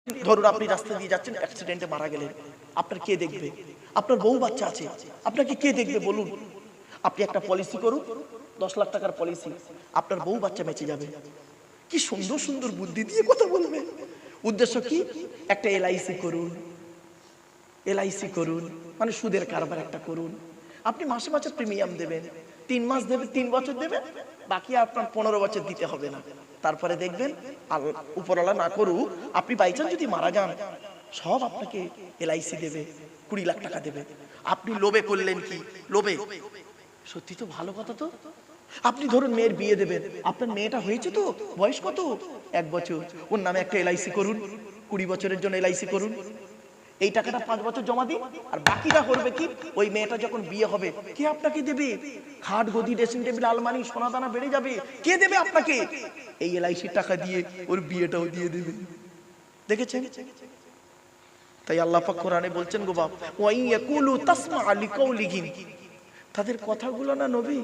ধরুন আপনি রাস্তা দিয়ে যাচ্ছেন, অ্যাক্সিডেন্টে মারা গেলেন, আপনার কে দেখবে? আপনার বউ বাচ্চা আছে, আপনাকে কে দেখবে বলুন? আপনি একটা পলিসি করুন, 10 লাখ টাকার পলিসি, আপনার বউ বাচ্চা বেঁচে যাবে। কি সুন্দর সুন্দর বুদ্ধি দিয়ে কথা বলবে। উদ্দেশ্য কি? একটা এলআইসি করুন, এলআইসি করুন, মানে সুদের কারবার একটা করুন। আপনি মাসে মাসে প্রিমিয়াম দেবেন, 3 মাস দেবেন, 3 বছর দেবেন, বাকি আপনার 15 বছর দিতে হবে না। তারপরে দেখবেন উপরওয়ালা না করুক, আপনি বাইচান্স যদি মারা যান, সব আপনাকে এলআইসি দেবে, 20 লাখ টাকা দেবে। আপনি লোভে করলেন কি? লোভে। সত্যি তো ভালো কথা তো। আপনি ধরুন মেয়ের বিয়ে দেবেন, আপনার মেয়েটা হয়েছে তো, বয়স কত? 1 বছর, ওর নামে একটা এলআইসি করুন, 20 বছরের জন্য এলআইসি করুন। এই টাকাটা 5 বছর জমা দিন, আর বাকিটা করবে কি? ওই মেয়েটা যখন বিয়ে হবে, কে আপনাকে দেবে? খাট গদি ড্রেসিং টেবিল আলমারি সোনা দানা বেড়ে যাবে, কে দেবে আপনাকে? এই এলআইসির টাকা দিয়ে ওর বিয়েটাও দিয়ে দেবে। দেখেছেন? তাই আল্লাহ পাক কোরআনে বলছেন গো বাপ, ওয়া ইয়াকুলু তাসমা লিকাউলিহিম, তাদের কথাগুলো না নবী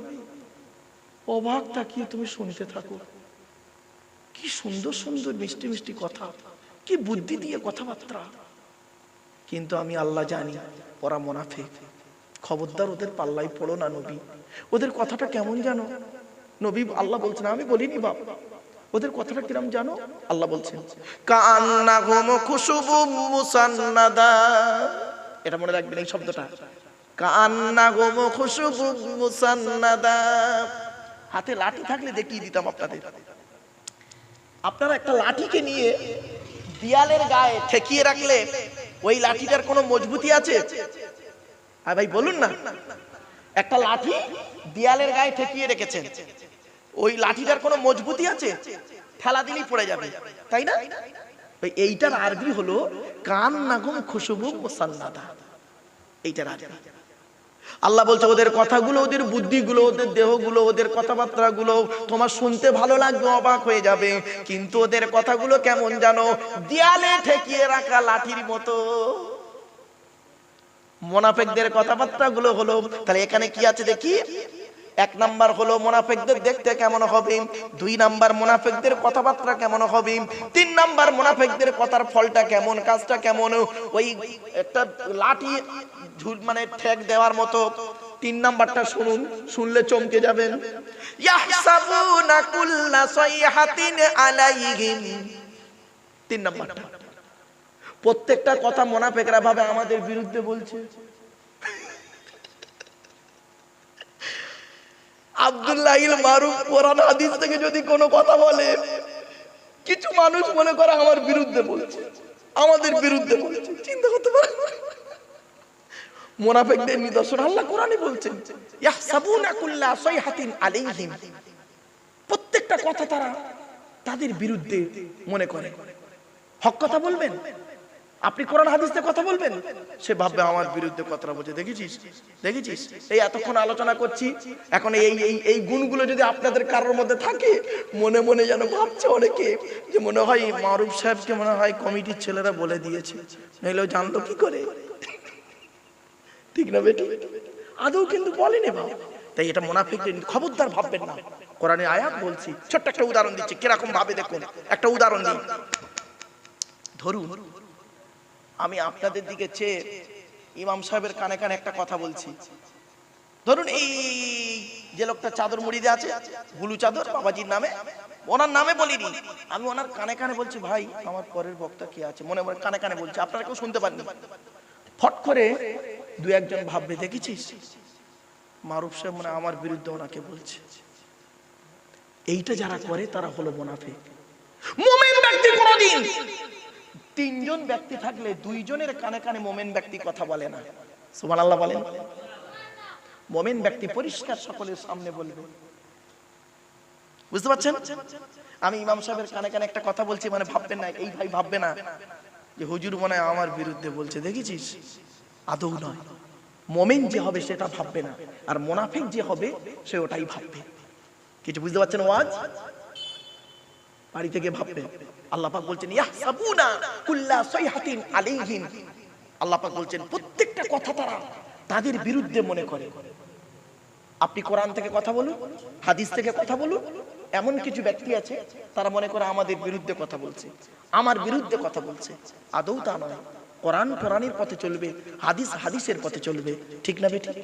অবাক তাকিয়ে তুমি শুনতে থাকো। কি সুন্দর সুন্দর মিষ্টি মিষ্টি কথা, কি বুদ্ধি দিয়ে কথাবার্তা। কিন্তু আমি আল্লাহ জানি ওরা মুনাফিক। খবরদার ওদের পাল্লায় পড়ো না নবী। ওদের কথাটা কেমন জানো? নবী আল্লাহ বলছেন, আমি বলিনি বাপ, ওদের কথাটা কিরম জানো? আল্লাহ বলছেন, কান্নাহুম খুশুবুম মুসান্নাদা। এটা মনে রাখবেন এই শব্দটা, কান্নাহুম খুশুবুম মুসান্নাদা। হাতে লাঠি থাকলে দেখিয়ে দিতাম আপনাদের। আপনারা একটা লাঠিকে নিয়ে দেয়ালের গায়ে ঠেকিয়ে রাখলে ওই লাঠিটার কোনো মজবুতি আছে? আর ভাই বলুন না, একটা লাঠি দেয়ালের গায়ে ঠেকিয়ে রেখেছেন, ওই লাঠিটার কোনো মজবুতি আছে? ঠেলা দিলেই পড়ে যাবে, তাই না? এইটার আরবি হলো কান্নাহুম খুশুবুম মুসান্নাদা। এইটার আরবি। আল্লাহ বলছে ওদের কথাগুলো, ওদের বুদ্ধিগুলো, ওদের দেহগুলো, ওদের কথাবার্তাগুলো তোমার শুনতে ভালো লাগবে, অবাক হয়ে যাবে, কিন্তু ওদের কথাগুলো কেমন জানো? দেয়ালে ঠেকিয়ে রাখা লাঠির মতো। মুনাফিকদের কথাবার্তাগুলো হলো, তাহলে এখানে কি আছে দেখি। 1 নাম্বার হলো মুনাফিকদের দেখতে কেমন হবে, 2 নাম্বার মুনাফিকদের কথাবার্তা কেমন হবে, 3 নাম্বার মুনাফিকদের কথার ফলটা কেমন, কাজটা কেমন। ওই একটা লাঠি মানে ঠেক দেওয়ার মতো। 3 নাম্বারটা শুনুন, শুনলে চমকে যাবেন। ইয়াহসাবুনা কুল্লা সাইহাতিন আলাইহিম। 3 নাম্বারটা, প্রত্যেকটা কথা মুনাফিকরা ভাবে আমাদের বিরুদ্ধে বলছে। আব্দুল্লাহিল মারুফ কোরআন হাদিস থেকে যদি কোনো কথা বলে, কিছু মানুষ মনে করে আমার বিরুদ্ধে বলছে, আমাদের বিরুদ্ধে বলছে। চিন্তা করতে পারেন মুনাফিকদের নিদর্শন আল্লাহ কোরআনে বলছেন, ইয়াহসাবুনা কুল্লা সাইহাতিন আলাইহিম। প্রত্যেকটা কথা তারা তাদের বিরুদ্ধে মনে করে। হক কথা বলবেন, আপনি কোরআন হাদিসে কথা বলবেন, সে ভাববে আমার বিরুদ্ধে কথা বলছে। দেখেছিস দেখেছিস, এই এতক্ষণ আলোচনা করছি, এখন এই এই এই গুণগুলো যদি আপনাদের কারোর মধ্যে থাকে, মনে মনে যেন ভাবছে অনেকে যে মনে হয় মারুফ সাহেবকে মনে হয় কমিটির ছেলেরা বলে দিয়েছে, নইলেও জানতো কি করে। ঠিক না বেটি? আদৌ কিন্তু বলেনি বাবা। তাই এটা মুনাফিকদের খবরদার ভাববেন না। কোরআনে আয়াত বলছি, ছোট্ট একটা উদাহরণ দিচ্ছি, কিরকম ভাবে দেখুন। একটা উদাহরণ দিই। ধরুন আমি আপনাদের দিকে চেয়ে ইমাম সাহেবের কানে কানে একটা কথা বলছি। ধরুন এই যে লোকটা চাদর মুড়ি দিয়ে আছে, বুলু চাদর, বাবাজির নামে, ওনার নামে বলিনি, আমি ওনার কানে কানে বলছি, ভাই আমার পরের বক্তা কে আছে, মনে মনে কানে কানে বলছি, আপনারা কেউ শুনতে পাননি। ফট করে 2-1 জন ভাববে, দেখেছিস মারুফ সাহেব মনে আমার বিরুদ্ধে ওনাকে বলছে। এইটা যারা করে তারা হলো মুনাফিক। মুমিন ব্যক্তি কোনদিন 3 জন ব্যক্তি থাকলে 2 জনের কানে কানে মুমিন ব্যক্তি কথা বলে না। সুবহানাল্লাহ বলেন। মুমিন ব্যক্তি পরিষ্কার সকলের সামনে বলবে। বুঝতে পারছেন? আমি ইমাম সাহেবের কানে কানে একটা কথা বলছি, মানে ভাববেন না, এই ভাই ভাববে না যে হুজুর মনে হয় আমার বিরুদ্ধে বলছে, দেখেছিস? আদৌ নয়। মুমিন যে হবে সেটা ভাববে না, আর মুনাফিক যে হবে সে ওটাই ভাববে। কিছু বুঝতে পারছেন? ওয়াজ বাড়ি থেকে ভাববে। আল্লাহ পাক বলছেন, ইয়াহসাবুনা কুল্লা সাইহাতিন আলাইহিম। আল্লাহ পাক বলছেন প্রত্যেকটা কথা তারা তাদের বিরুদ্ধে মনে করে। আপনি কোরআন থেকে কথা বলুন, হাদিস থেকে কথা বলুন, এমন কিছু ব্যক্তি আছে তারা মনে করে আমাদের বিরুদ্ধে কথা বলছে, আমার বিরুদ্ধে কথা বলছে। আদৌ তা নয়। কোরআন কোরআনের পথে চলবে, হাদিস হাদিসের পথে চলবে, ঠিক না বেঠিক?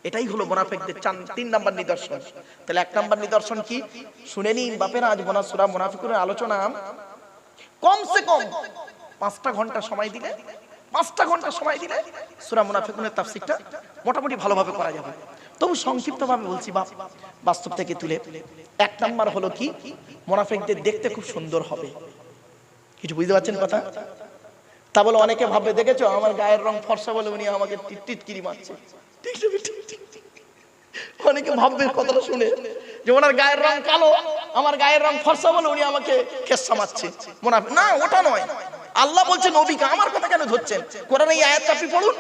এটাই হলো মুনাফিকদের 3 নাম্বার নিদর্শন। তাহলে 1 নাম্বার নিদর্শন কি শুনে নিন বাপেরা। আজ সূরা মুনাফিকুনের আলোচনা কমসে কম 5টা ঘন্টা সময় দিলে, 5টা ঘন্টা সময় দিলে সূরা মুনাফিকুনের তাফসীরটা মোটামুটি ভালোভাবে করা যাবে। তবু সংক্ষিপ্তভাবে বলছি বাস্তব থেকে তুলে। 1 নাম্বার হলো কি, মুনাফিকদের দেখতে খুব সুন্দর হবে। কিছু বুঝতে পারছেন কথা? তা বলে অনেকে ভাববে, দেখেছো আমার গায়ের রং ফর্সা বলে উনি আমাকে টিটকিরি মারছে। অনেকে ভাববে কথাটা শুনে যে ওনার গায়ের রং কালো, আমার গায়ের রং ফর্সা বলে উনি আমাকে খেসা মারছে। মুনাফিক না, ওটা নয়। আল্লাহ বলছে নবীকে, আমার কথা কেন ধরছেন? কোরআনে এই আয়াতটা আপনি পড়ুন।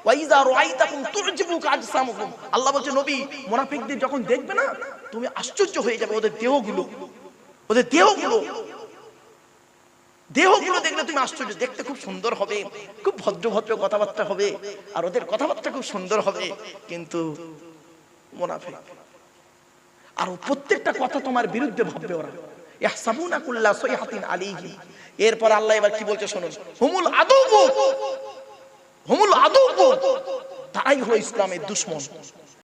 ওয়াইজা রাআইতাকুম তুরজিবুকা আজসামুকুম। আল্লাহ বলছে নবী, মুনাফিকদের যখন দেখবে না তুমি আশ্চর্য হয়ে যাবে, ওদের দেহগুলো দেখলে তুমি আশ্চর্য। দেখতে খুব সুন্দর হবে, খুব ভদ্র ভদ্র কথাবার্তা হবে, আর ওদের কথাবার্তা খুব সুন্দর হবে, কিন্তু মুনাফিক। আর প্রত্যেকটা কথা তোমার বিরুদ্ধে ভাববে ওরা। ইয়াহসাবুনা কুল্লা সাইহাতিন আলাইহি। এরপর আল্লাহ এবার কি বলছে শুনুন, হুমুল আদুবু, তারাই হলো ইসলামের দুশমন।